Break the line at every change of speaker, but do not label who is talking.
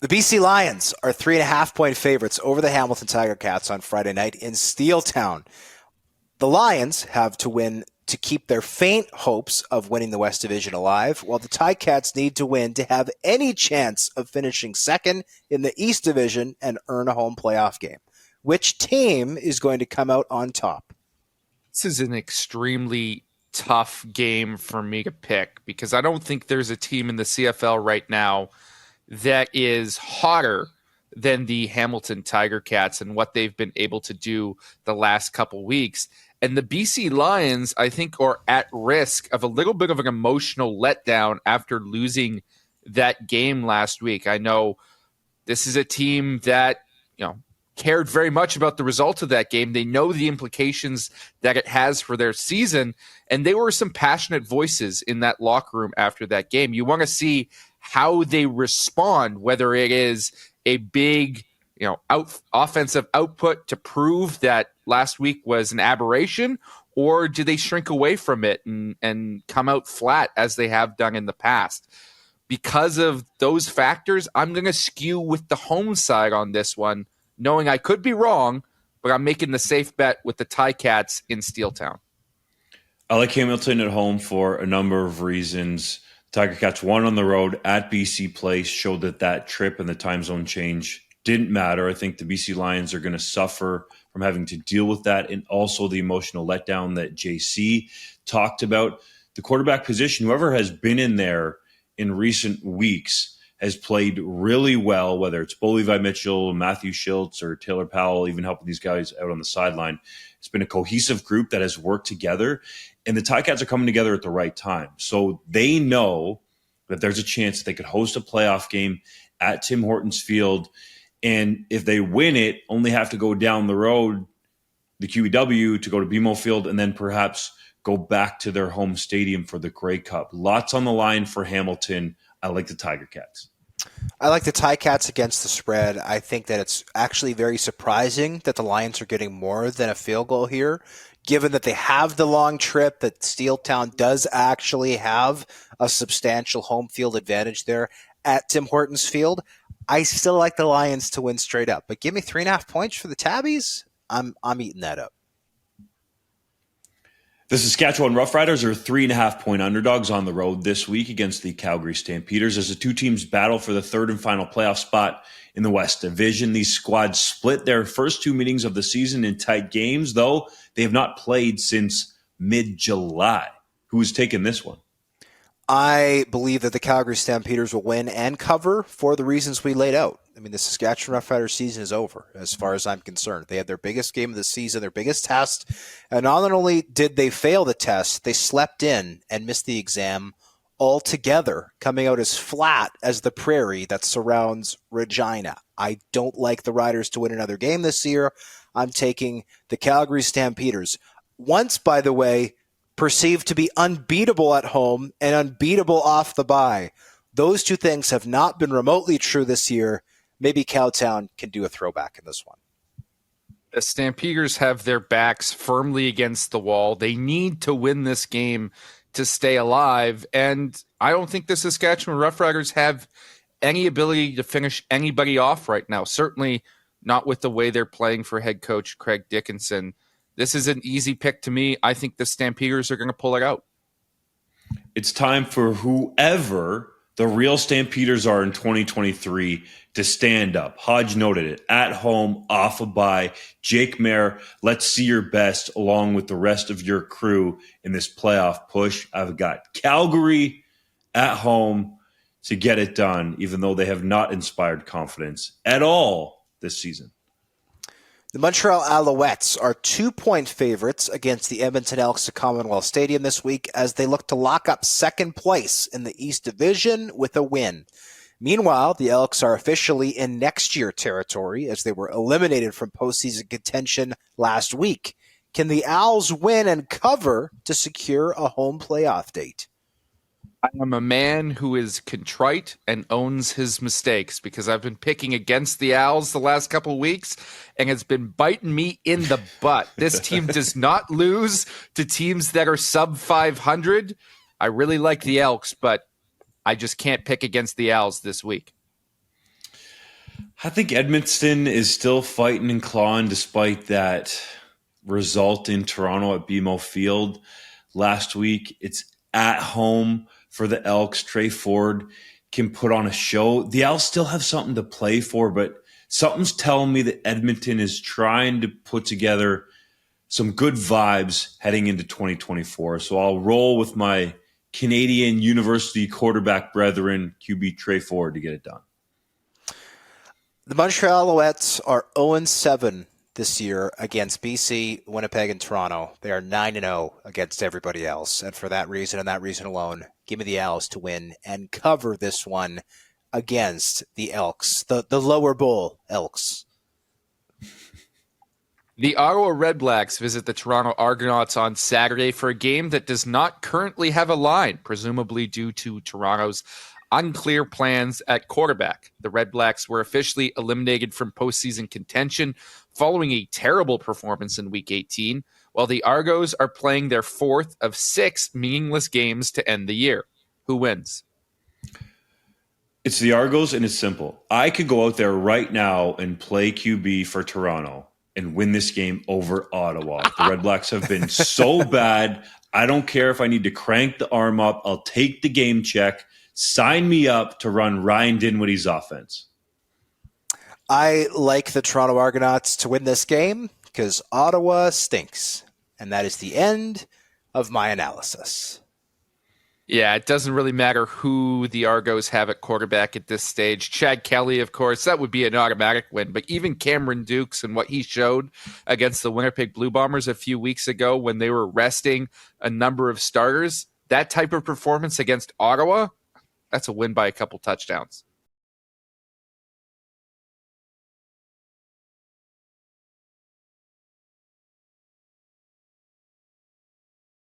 The BC Lions are 3.5-point favorites over the Hamilton Tiger Cats on Friday night in Steeltown. The Lions have to win to keep their faint hopes of winning the West Division alive, while the Ticats need to win to have any chance of finishing second in the East Division and earn a home playoff game. Which team is going to come out on top?
This is an extremely tough game for me to pick because I don't think there's a team in the CFL right now that is hotter than the Hamilton Tiger Cats and what they've been able to do the last couple weeks. And the BC Lions, I think, are at risk of a little bit of an emotional letdown after losing that game last week. I know this is a team that, cared very much about the result of that game. They know the implications that it has for their season, and there were some passionate voices in that locker room after that game. You want to see how they respond, whether it is a big, offensive output to prove that last week was an aberration, or do they shrink away from it and come out flat as they have done in the past? Because of those factors, I'm going to skew with the home side on this one, knowing I could be wrong, but I'm making the safe bet with the Ticats in Steeltown.
I like Hamilton at home for a number of reasons. Tiger Cats won on the road at BC Place, showed that trip and the time zone change didn't matter. I think the BC Lions are going to suffer from having to deal with that, and also the emotional letdown that JC talked about. The quarterback position, whoever has been in there in recent weeks, has played really well, whether it's Bo Levi Mitchell, Matthew Schultz, or Taylor Powell, even helping these guys out on the sideline. It's been a cohesive group that has worked together, and the Ticats are coming together at the right time. So they know that there's a chance that they could host a playoff game at Tim Hortons Field, and if they win it, only have to go down the road, the QEW, to go to BMO Field, and then perhaps go back to their home stadium for the Grey Cup. Lots on the line for Hamilton. I like the Tiger Cats.
I like the Ticats against the spread. I think that it's actually very surprising that the Lions are getting more than a field goal here, given that they have the long trip, that Steeltown does actually have a substantial home field advantage there at Tim Hortons Field. I still like the Lions to win straight up, but give me 3.5 points for the Tabbies. I'm eating that up.
The Saskatchewan Roughriders are 3.5-point underdogs on the road this week against the Calgary Stampeders as the two teams battle for the third and final playoff spot in the West Division. These squads split their first two meetings of the season in tight games, though they have not played since mid-July. Who has taken this one?
I believe that the Calgary Stampeders will win and cover for the reasons we laid out. I mean, the Saskatchewan Roughriders season is over as far as I'm concerned. They had their biggest game of the season, their biggest test, and not only did they fail the test, they slept in and missed the exam altogether, coming out as flat as the prairie that surrounds Regina. I don't like the Riders to win another game this year. I'm taking the Calgary Stampeders. Once, by the way, perceived to be unbeatable at home and unbeatable off the bye. Those two things have not been remotely true this year. Maybe Cowtown can do a throwback in this one.
The Stampeders have their backs firmly against the wall. They need to win this game to stay alive, and I don't think the Saskatchewan Roughriders have any ability to finish anybody off right now, certainly not with the way they're playing for head coach Craig Dickinson. This is an easy pick to me. I think the Stampeders are going to pull it out.
It's time for whoever the real Stampeders are in 2023 to stand up. Hodge noted it. At home, off a bye. Jake Mayer, let's see your best along with the rest of your crew in this playoff push. I've got Calgary at home to get it done, even though they have not inspired confidence at all this season.
The Montreal Alouettes are 2-point favorites against the Edmonton Elks at Commonwealth Stadium this week as they look to lock up second place in the East Division with a win. Meanwhile, the Elks are officially in next year territory as they were eliminated from postseason contention last week. Can the Owls win and cover to secure a home playoff date?
I am a man who is contrite and owns his mistakes because I've been picking against the Owls the last couple of weeks, and it's been biting me in the butt. This team does not lose to teams that are sub 500. I really like the Elks, but I just can't pick against the Owls this week.
I think Edmonton is still fighting and clawing despite that result in Toronto at BMO Field last week. It's at home for the Elks. Trey Ford can put on a show. The Elks still have something to play for, but something's telling me that Edmonton is trying to put together some good vibes heading into 2024. So I'll roll with my Canadian University quarterback brethren, QB Trey Ford, to get it done.
The Montreal Alouettes are 0-7 this year against BC, Winnipeg, and Toronto. They are 9-0 against everybody else. And for that reason and that reason alone, give me the Owls to win and cover this one against the Elks, the lower bowl Elks.
The Ottawa Redblacks visit the Toronto Argonauts on Saturday for a game that does not currently have a line, presumably due to Toronto's unclear plans at quarterback. The Redblacks were officially eliminated from postseason contention following a terrible performance in Week 18, while the Argos are playing their fourth of 6 meaningless games to end the year. Who wins?
It's the Argos, and it's simple. I could go out there right now and play QB for Toronto and win this game over Ottawa. The Redblacks have been so bad. I don't care if I need to crank the arm up. I'll take the game check. Sign me up to run Ryan Dinwiddie's offense.
I like the Toronto Argonauts to win this game because Ottawa stinks. And that is the end of my analysis.
Yeah, it doesn't really matter who the Argos have at quarterback at this stage. Chad Kelly, of course, that would be an automatic win. But even Cameron Dukes and what he showed against the Winnipeg Blue Bombers a few weeks ago when they were resting a number of starters, that type of performance against Ottawa, that's a win by a couple touchdowns.